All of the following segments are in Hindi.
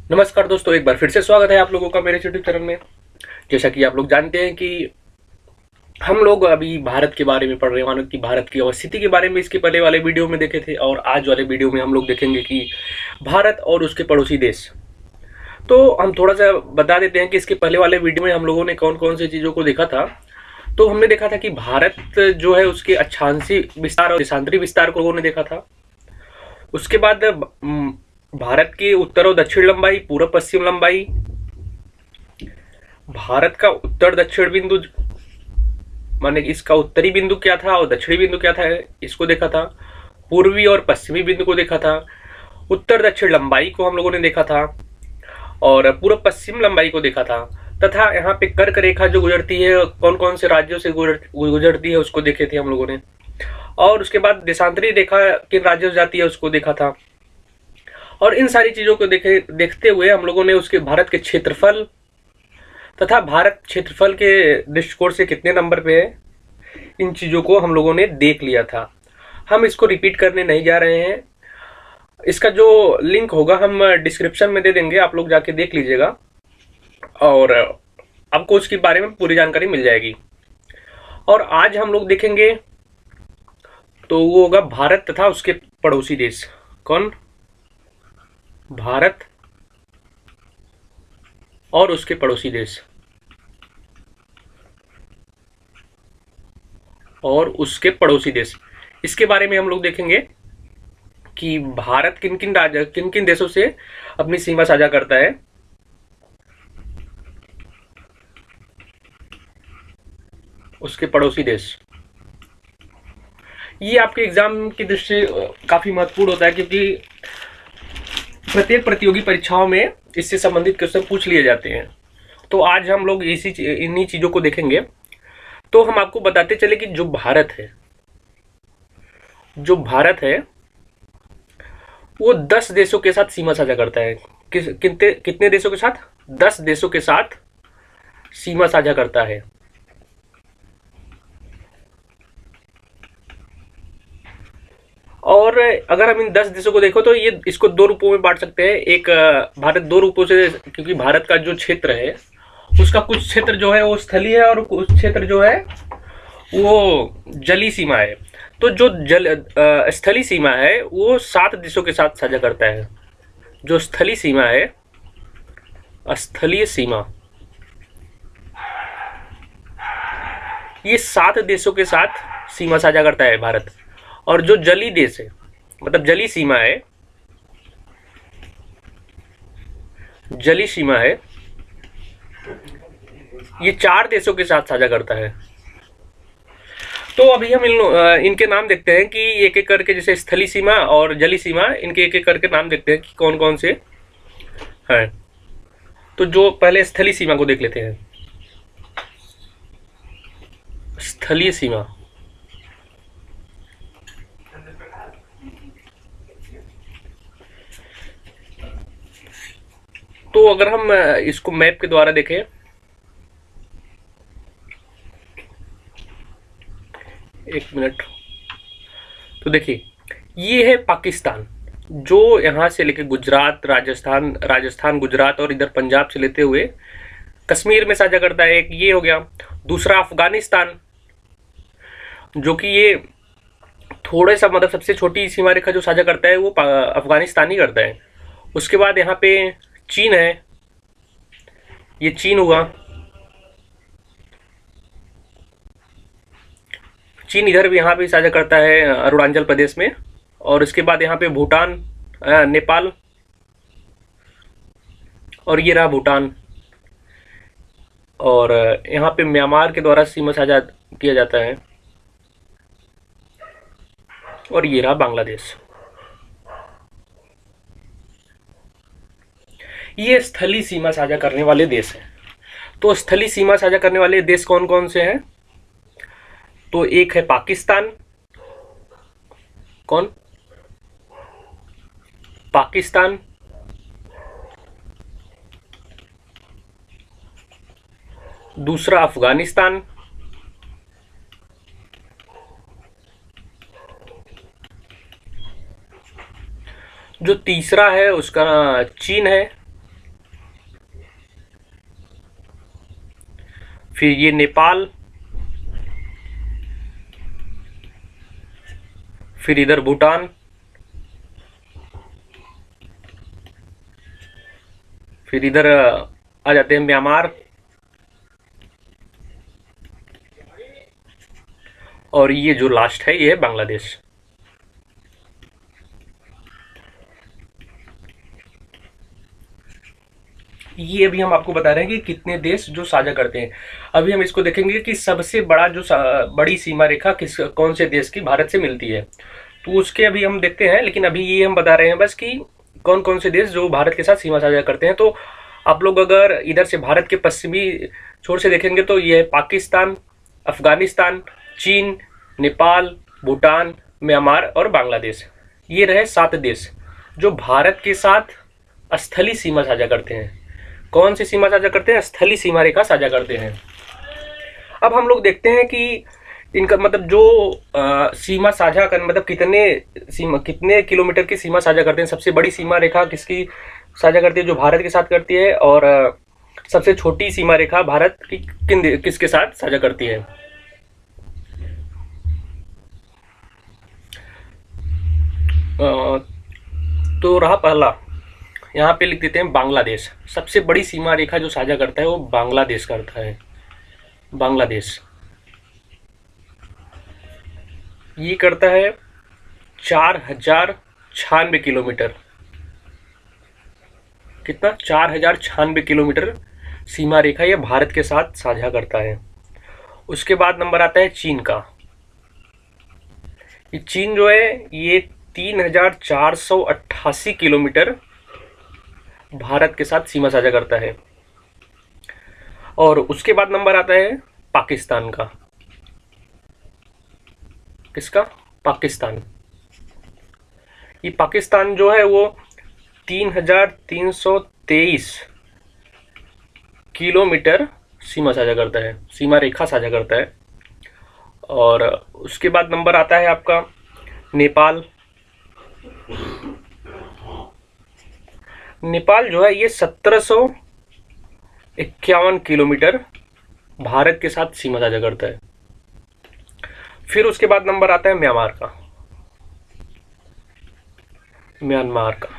नमस्कार दोस्तों, एक बार फिर से स्वागत है आप लोगों का मेरे यूट्यूब चैनल में। जैसा कि आप लोग जानते हैं कि हम लोग अभी भारत के बारे में पढ़ रहे हैं, कि भारत की अवस्थिति के बारे में इसके पहले वाले वीडियो में देखे थे, और आज वाले वीडियो में हम लोग देखेंगे कि भारत और उसके पड़ोसी देश। तो हम थोड़ा सा बता देते हैं कि इसके पहले वाले वीडियो में हम लोगों ने कौन कौन सी चीज़ों को देखा था। तो हमने देखा था कि भारत जो है उसके अक्षांशी विस्तार और देशांतरी विस्तार को लोगों ने देखा था। उसके बाद भारत की उत्तर और दक्षिण लंबाई, पूर्व पश्चिम लंबाई, भारत का उत्तर दक्षिण बिंदु, माने इसका उत्तरी बिंदु क्या था और दक्षिणी बिंदु क्या था, इसको देखा था। पूर्वी और पश्चिमी बिंदु को देखा था। उत्तर दक्षिण लंबाई को हम लोगों ने देखा था और पूर्व पश्चिम लंबाई को देखा था। तथा यहाँ पे कर्क रेखा जो गुजरती है, कौन कौन से राज्यों से गुजरती है, उसको देखे थे हम लोगों ने। और उसके बाद देशांतरी रेखा किन राज्यों से जाती है, उसको देखा था। और इन सारी चीज़ों को देखते हुए हम लोगों ने उसके भारत के क्षेत्रफल तथा भारत क्षेत्रफल के दृष्टिकोण से कितने नंबर पे है, इन चीज़ों को हम लोगों ने देख लिया था। हम इसको रिपीट करने नहीं जा रहे हैं। इसका जो लिंक होगा हम डिस्क्रिप्शन में दे देंगे, आप लोग जाके देख लीजिएगा और आपको उसके बारे में पूरी जानकारी मिल जाएगी। और आज हम लोग देखेंगे तो वो होगा भारत तथा उसके पड़ोसी देश। कौन? भारत और उसके पड़ोसी देश। और उसके पड़ोसी देश, इसके बारे में हम लोग देखेंगे कि भारत किन किन देशों से अपनी सीमा साझा करता है। उसके पड़ोसी देश, ये आपके एग्जाम की दृष्टि से काफी महत्वपूर्ण होता है, क्योंकि प्रत्येक प्रतियोगी परीक्षाओं में इससे संबंधित क्वेश्चन पूछ लिए जाते हैं। तो आज हम लोग इन्हीं चीजों को देखेंगे। तो हम आपको बताते चले कि जो भारत है वो 10 देशों के साथ सीमा साझा करता है। कितने देशों के साथ? 10 देशों के साथ सीमा साझा करता है। और अगर हम इन 10 देशों को देखो तो ये इसको दो रूपों में बांट सकते हैं। एक भारत दो रूपों से, क्योंकि भारत का जो क्षेत्र है उसका कुछ क्षेत्र जो है वो स्थलीय है और कुछ क्षेत्र जो है वो जली सीमा है। तो जो स्थली सीमा है वो 7 देशों के साथ साझा करता है। जो स्थली सीमा है, स्थलीय सीमा, ये 7 देशों के साथ सीमा साझा करता है भारत। और जो जली देश है, मतलब जली सीमा है, जली सीमा है, ये 4 देशों के साथ साझा करता है। तो अभी हम इनके नाम देखते हैं कि एक एक करके, जैसे स्थली सीमा और जली सीमा, इनके एक एक करके नाम देखते हैं कि कौन कौन से हैं। तो जो पहले स्थली सीमा को देख लेते हैं। स्थलीय सीमा, तो अगर हम इसको मैप के द्वारा देखें, एक मिनट, तो देखिए ये है पाकिस्तान, जो यहाँ से लेके गुजरात, राजस्थान गुजरात और इधर पंजाब से लेते हुए कश्मीर में साझा करता है। एक ये हो गया। दूसरा अफगानिस्तान, जो कि ये थोड़े सा, मतलब सबसे छोटी सीमा रेखा जो साझा करता है वो अफगानिस्तान ही करता है। उसके बाद यहाँ पे चीन है, ये चीन हुआ। चीन इधर भी, यहाँ भी साझा करता है अरुणाचल प्रदेश में। और इसके बाद यहाँ पे भूटान, नेपाल, और ये रहा भूटान। और यहाँ पे म्यांमार के द्वारा सीमा साझा किया जाता है। और ये रहा बांग्लादेश। ये स्थलीय सीमा साझा करने वाले देश हैं। तो स्थलीय सीमा साझा करने वाले देश कौन कौन से हैं? तो एक है पाकिस्तान। कौन? पाकिस्तान। दूसरा अफगानिस्तान। जो तीसरा है उसका चीन है। फिर ये नेपाल, फिर इधर भूटान, फिर इधर आ जाते हैं म्यांमार, और ये जो लास्ट है ये है बांग्लादेश। ये अभी हम आपको बता रहे हैं कि कितने देश जो साझा करते हैं। अभी हम इसको देखेंगे कि सबसे बड़ा जो बड़ी सीमा रेखा कौन से देश की भारत से मिलती है, तो उसके अभी हम देखते हैं। लेकिन अभी ये हम बता रहे हैं बस कि कौन कौन से देश जो भारत के साथ सीमा साझा करते हैं। तो आप लोग अगर इधर से भारत के पश्चिमी छोर से देखेंगे तो ये है पाकिस्तान, अफगानिस्तान, चीन, नेपाल, भूटान, म्यांमार और बांग्लादेश। ये रहे 7 देश जो भारत के साथ स्थलीय सीमा साझा करते हैं। कौन सी सीमा साझा करते हैं? स्थलीय सीमा रेखा साझा करते हैं। अब हम लोग देखते हैं कि इनका मतलब जो सीमा साझा कर मतलब कितने किलोमीटर की सीमा साझा करते हैं। सबसे बड़ी सीमा रेखा किसकी साझा करती है? जो भारत के साथ करती है। और सबसे छोटी सीमा रेखा भारत की किसके साथ साझा करती है? तो रहा पहला, यहाँ पे लिख देते हैं बांग्लादेश। सबसे बड़ी सीमा रेखा जो साझा करता है वो बांग्लादेश करता है। बांग्लादेश ये करता है 4096 किलोमीटर। कितना? 4096 किलोमीटर सीमा रेखा ये भारत के साथ साझा करता है। उसके बाद नंबर आता है चीन का। ये चीन जो है ये 3488 किलोमीटर भारत के साथ सीमा साझा करता है। और उसके बाद नंबर आता है पाकिस्तान का। किसका? पाकिस्तान। ये पाकिस्तान जो है वो 3323 किलोमीटर सीमा साझा करता है, सीमा रेखा साझा करता है। और उसके बाद नंबर आता है आपका नेपाल। नेपाल जो है ये 1751 किलोमीटर भारत के साथ सीमा साझा करता है। फिर उसके बाद नंबर आता है म्यांमार का। म्यांमार का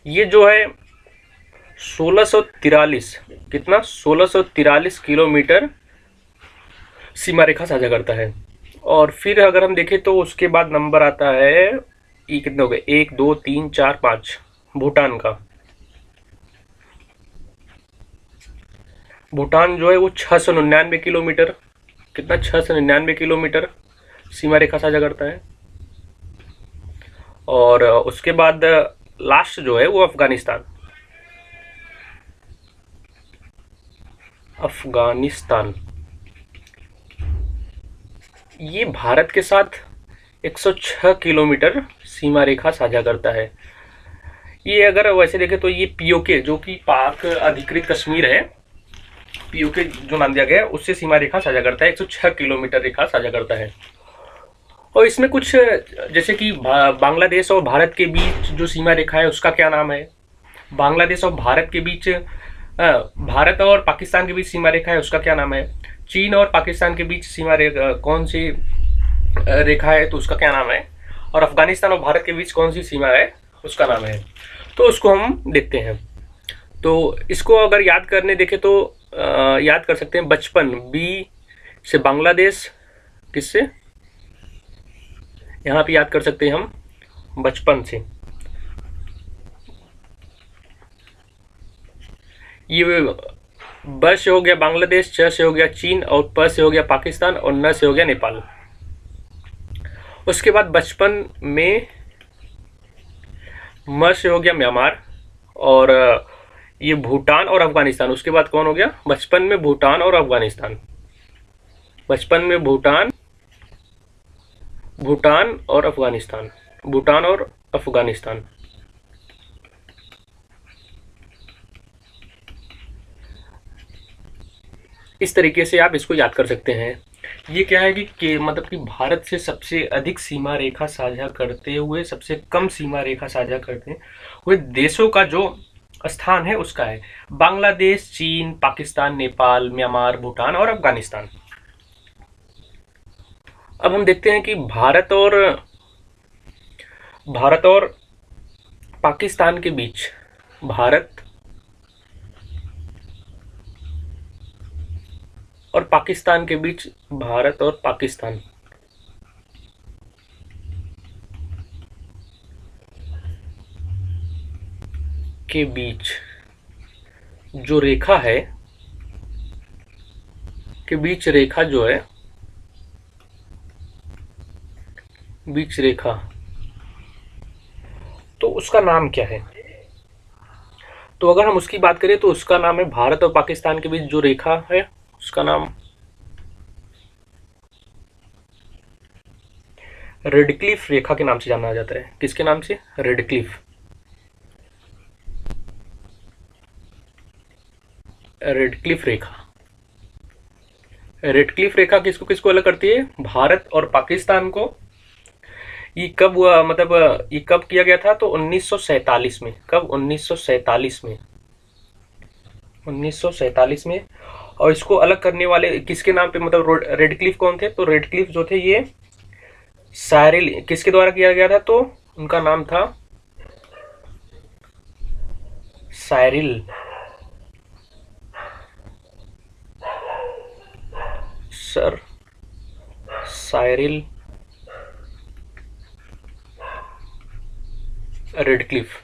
ये जो है 1643, कितना? 1643 किलोमीटर सीमा रेखा साझा करता है। और फिर अगर हम देखें तो उसके बाद नंबर आता है, ये कितने हो गए? 1 2 3 4 5, भूटान का। भूटान जो है वो 699 किलोमीटर, कितना? 699 किलोमीटर सीमा रेखा साझा करता है। और उसके बाद लास्ट जो है वो अफगानिस्तान। अफगानिस्तान ये भारत के साथ 106 किलोमीटर सीमा रेखा साझा करता है। ये अगर वैसे देखें तो ये पीओके जो कि पाक अधिकृत कश्मीर है, पीओके जो नाम दिया गया है उससे सीमा रेखा साझा करता है। 106 किलोमीटर रेखा साझा करता है। और इसमें कुछ जैसे कि बांग्लादेश और भारत के बीच जो सीमा रेखा है उसका क्या नाम है? बांग्लादेश और भारत के बीच, भारत और पाकिस्तान के बीच सीमा रेखा है उसका क्या नाम है? चीन और पाकिस्तान के बीच सीमा रेखा कौन सी रेखा है तो उसका क्या नाम है? और अफगानिस्तान और भारत के बीच कौन सी सीमा है उसका नाम है? तो उसको हम देखते हैं। तो इसको अगर याद करने देखें तो याद कर सकते हैं। बचपन, बी से बांग्लादेश, किससे? यहाँ पे याद कर सकते हैं हम बचपन से। ये ब से हो गया बांग्लादेश, च से हो गया चीन, और प से हो गया पाकिस्तान, और न से हो गया नेपाल। उसके बाद बचपन में म से हो गया म्यांमार, और ये भूटान और अफगानिस्तान। उसके बाद कौन हो गया? बचपन में भूटान और अफगानिस्तान। बचपन में भूटान, भूटान और अफगानिस्तान, भूटान और अफगानिस्तान। इस तरीके से आप इसको याद कर सकते हैं। ये क्या है कि मतलब कि भारत से सबसे अधिक सीमा रेखा साझा करते हुए सबसे कम सीमा रेखा साझा करते हुए देशों का जो स्थान है उसका है। बांग्लादेश, चीन, पाकिस्तान, नेपाल, म्यांमार, भूटान और अफगानिस्तान। अब हम देखते हैं कि भारत और पाकिस्तान के बीच, भारत और पाकिस्तान के बीच, भारत और पाकिस्तान के बीच जो रेखा है, के बीच रेखा जो है, बीच रेखा, तो उसका नाम क्या है? तो अगर हम उसकी बात करें तो उसका नाम है, भारत और पाकिस्तान के बीच जो रेखा है उसका नाम रेडक्लिफ रेखा के नाम से जाना जाता है। किसके नाम से? रेडक्लिफ। रेडक्लिफ रेखा। रेडक्लिफ रेखा किसको किसको अलग करती है? भारत और पाकिस्तान को। ये कब हुआ, मतलब ये कब किया गया था? तो 1947 में। कब? 1947 में। 1947 में। और इसको अलग करने वाले किसके नाम पे, मतलब रेडक्लिफ कौन थे? तो रेडक्लिफ जो थे ये साइरिल किसके द्वारा किया गया था? तो उनका नाम था साइरिल, सर साइरिल रेडक्लिफ।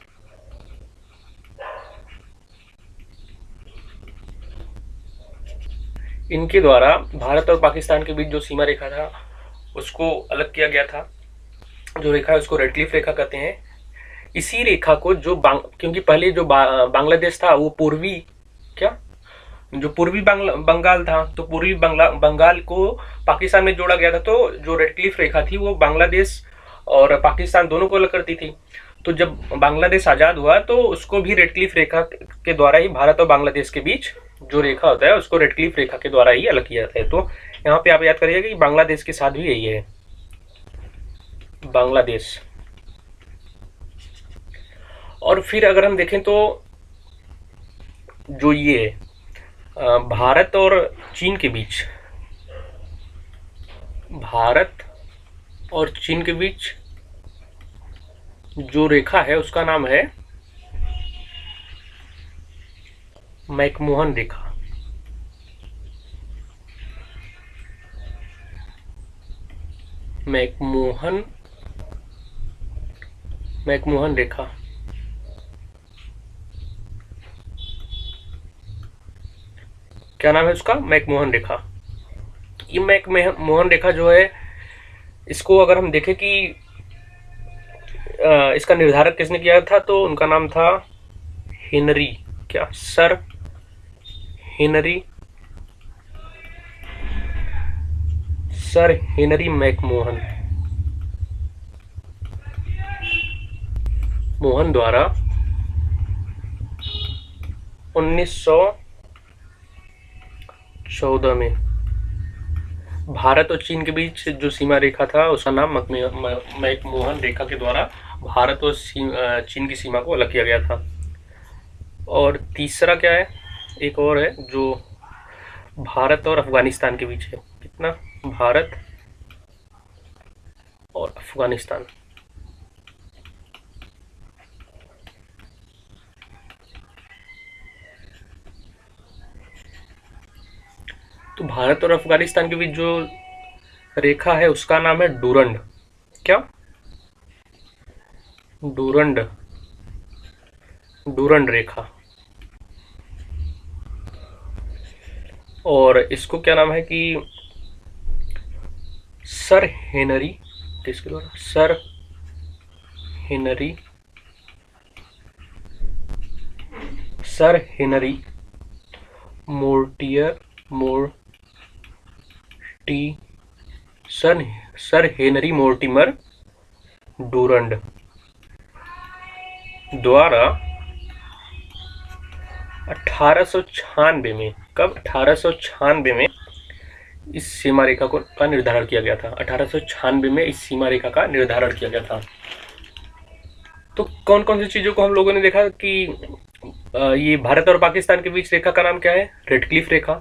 इनके द्वारा भारत और पाकिस्तान के बीच जो सीमा रेखा था उसको अलग किया गया था। जो रेखा है उसको रेडक्लिफ रेखा कहते हैं। इसी रेखा को जो क्योंकि पहले जो बांग्लादेश था वो पूर्वी, क्या, जो पूर्वी बंगाल था, तो पूर्वी बंगाल को पाकिस्तान में जोड़ा गया था। तो जो रेडक्लिफ रेखा थी वो बांग्लादेश और पाकिस्तान दोनों को अलग करती थी। तो जब बांग्लादेश आजाद हुआ तो उसको भी रेडक्लिफ रेखा के द्वारा ही, भारत और बांग्लादेश के बीच जो रेखा होता है उसको रेडक्लिफ रेखा के द्वारा ही अलग किया जाता है। तो यहाँ पे आप याद करिएगा कि बांग्लादेश के साथ भी यही है, बांग्लादेश। और फिर अगर हम देखें तो जो ये भारत और चीन के बीच, भारत और चीन के बीच जो रेखा है उसका नाम है मैकमोहन रेखा। मैकमोहन रेखा। क्या नाम है उसका? मैकमोहन रेखा। ये मैकमोहन रेखा जो है, इसको अगर हम देखें कि इसका निर्धारक किसने किया था, तो उनका नाम था हेनरी, क्या, सर हेनरी मैकमोहन द्वारा 1914 में भारत और चीन के बीच जो सीमा रेखा था उसका नाम मैकमोहन रेखा के द्वारा भारत और चीन की सीमा को अलग किया गया था। और तीसरा क्या है, एक और है जो भारत और अफगानिस्तान के बीच है। कितना? भारत और अफगानिस्तान। तो भारत और अफगानिस्तान के बीच जो रेखा है उसका नाम है डूरंड। क्या? डूरंड रेखा। और इसको क्या नाम है कि सर हेनरी, किसके द्वारा? Sir Henry sir Henry Mortimer Durand द्वारा 1896 में, कब? 1896 में इस सीमा रेखा का निर्धारण किया गया था। 1896 में इस सीमा रेखा का निर्धारण किया गया था। तो कौन कौन सी चीजों को हम लोगों ने देखा कि ये भारत और पाकिस्तान के बीच रेखा का नाम क्या है? रेडक्लिफ रेखा।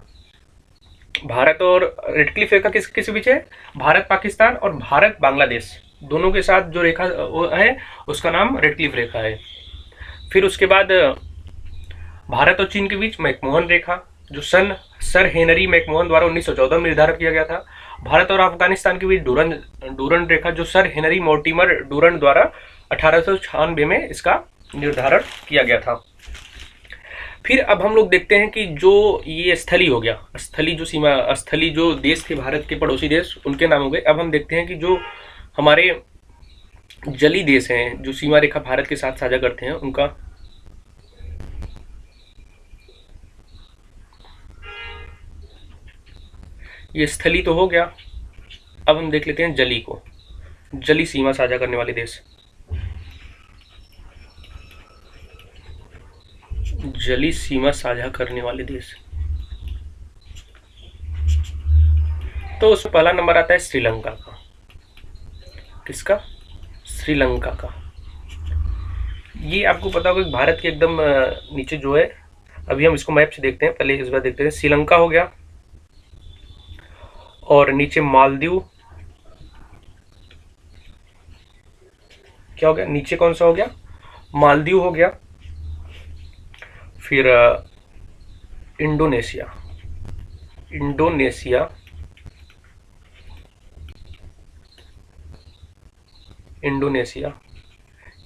भारत और रेडक्लिफ रेखा किसके बीच है? भारत पाकिस्तान और भारत बांग्लादेश दोनों के साथ जो रेखा है उसका नाम रेडक्लिफ रेखा है। फिर उसके बाद भारत और चीन के बीच मैकमोहन रेखा, जो सर हेनरी मैकमोहन द्वारा 1914 में निर्धारित किया गया था। भारत और अफगानिस्तान के बीच डूरन रेखा, जो सर हेनरी मोर्टिमर डूरन द्वारा 1896 में इसका निर्धारण किया गया था। फिर अब हम लोग देखते हैं कि जो ये स्थली हो गया, स्थली जो देश थे भारत के पड़ोसी देश, उनके नाम हो गए। अब हम देखते हैं कि जो हमारे जली देश हैं, जो सीमा रेखा भारत के साथ साझा करते हैं, उनका ये स्थली तो हो गया। अब हम देख लेते हैं जली को, जली सीमा साझा करने वाले देश। जली सीमा साझा करने वाले देश, तो उसमें पहला नंबर आता है श्रीलंका का। किसका? श्रीलंका का। ये आपको पता होगा कि भारत के एकदम नीचे जो है, अभी हम इसको मैप से देखते हैं, पहले इस बार देखते हैं। श्रीलंका हो गया, और नीचे मालदीव, क्या हो गया? नीचे कौन सा हो गया? मालदीव हो गया। फिर इंडोनेशिया,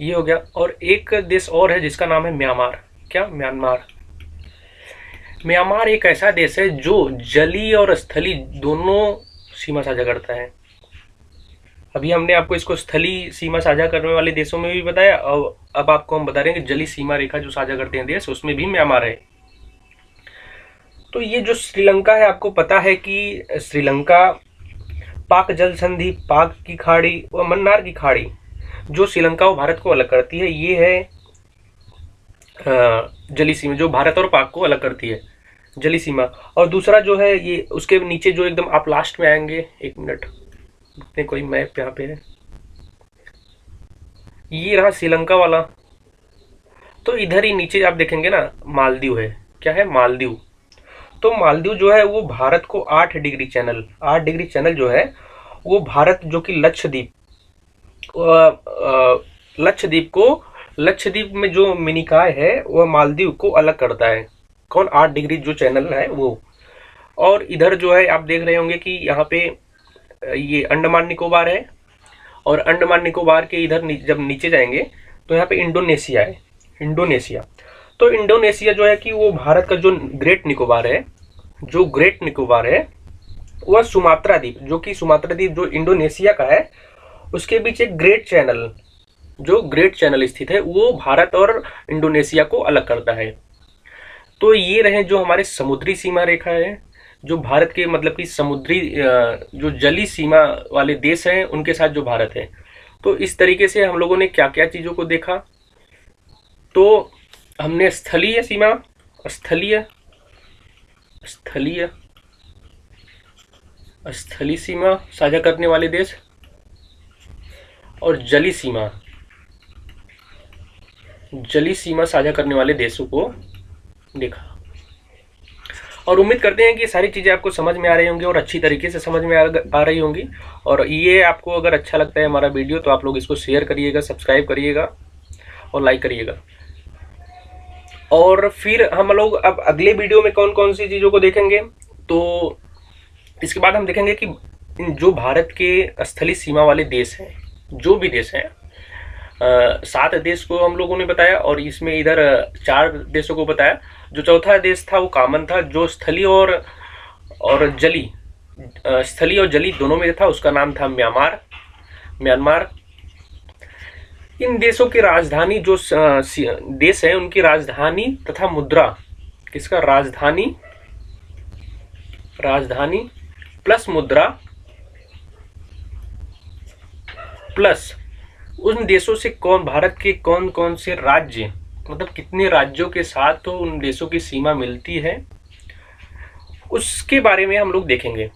ये हो गया। और एक देश और है जिसका नाम है म्यांमार। क्या? म्यांमार एक ऐसा देश है जो जली और स्थली दोनों सीमा साझा करता है। अभी हमने आपको इसको स्थली सीमा साझा करने वाले देशों में भी बताया, और अब आपको हम बता रहे हैं कि जली सीमा रेखा जो साझा करते हैं देश, उसमें भी म्यांमार है। तो ये जो श्रीलंका है, आपको पता है कि श्रीलंका पाक जल संधि, पाक की खाड़ी और मन्नार की खाड़ी, जो श्रीलंका और भारत को अलग करती है, ये है जली सीमा, जो भारत और पाक को अलग करती है, जली सीमा। और दूसरा जो है ये उसके नीचे जो एकदम आप लास्ट में आएंगे, एक मिनट, कोई मैप यहाँ पे है, ये रहा श्रीलंका वाला। तो इधर ही नीचे आप देखेंगे ना, मालदीव है। क्या है? मालदीव। तो मालदीव जो है वो भारत को 8 डिग्री चैनल जो है वो भारत, जो कि लक्षद्वीप में जो मिनिकॉय है वह मालदीव को अलग करता है। कौन? 8 डिग्री जो चैनल है वो। और इधर जो है आप देख रहे होंगे कि यहाँ पे ये अंडमान निकोबार है, और अंडमान निकोबार के इधर जब नीचे जाएंगे तो यहाँ पे इंडोनेशिया है। तो इंडोनेशिया जो है कि वो भारत का जो ग्रेट निकोबार है, वह सुमात्रा द्वीप, जो इंडोनेशिया का है, उसके बीच एक ग्रेट चैनल स्थित है, वो भारत और इंडोनेशिया को अलग करता है। तो ये रहे जो हमारे समुद्री सीमा रेखा है, जो भारत के मतलब कि समुद्री जो जली सीमा वाले देश हैं उनके साथ जो भारत है। तो इस तरीके से हम लोगों ने क्या क्या चीज़ों को देखा। तो हमने स्थलीय सीमा साझा करने वाले देश और जली सीमा साझा करने वाले देशों को देखा। और उम्मीद करते हैं कि सारी चीज़ें आपको समझ में आ रही होंगी और अच्छी तरीके से समझ में आ रही होंगी। और ये आपको अगर अच्छा लगता है हमारा वीडियो तो आप लोग इसको शेयर करिएगा, सब्सक्राइब करिएगा और लाइक करिएगा। और फिर हम लोग अब अगले वीडियो में कौन कौन सी चीज़ों को देखेंगे, तो इसके बाद हम देखेंगे कि जो भारत के स्थलीय सीमा वाले देश हैं, जो भी देश हैं, 7 देश को हम लोगों ने बताया, और इसमें इधर 4 देशों को बताया। जो चौथा देश था वो कॉमन था, जो स्थलीय और जली दोनों में था, उसका नाम था म्यांमार। इन देशों की राजधानी, जो देश है उनकी राजधानी तथा मुद्रा, किसका? राजधानी प्लस मुद्रा प्लस उन देशों से भारत के कौन कौन से राज्य, मतलब कितने राज्यों के साथ तो उन देशों की सीमा मिलती है, उसके बारे में हम लोग देखेंगे।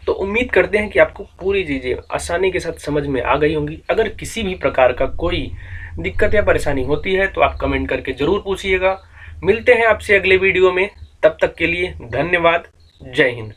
तो उम्मीद करते हैं कि आपको पूरी चीज़ें आसानी के साथ समझ में आ गई होंगी। अगर किसी भी प्रकार का कोई दिक्कत या परेशानी होती है तो आप कमेंट करके जरूर पूछिएगा। मिलते हैं आपसे अगले वीडियो में, तब तक के लिए धन्यवाद। जय हिंद।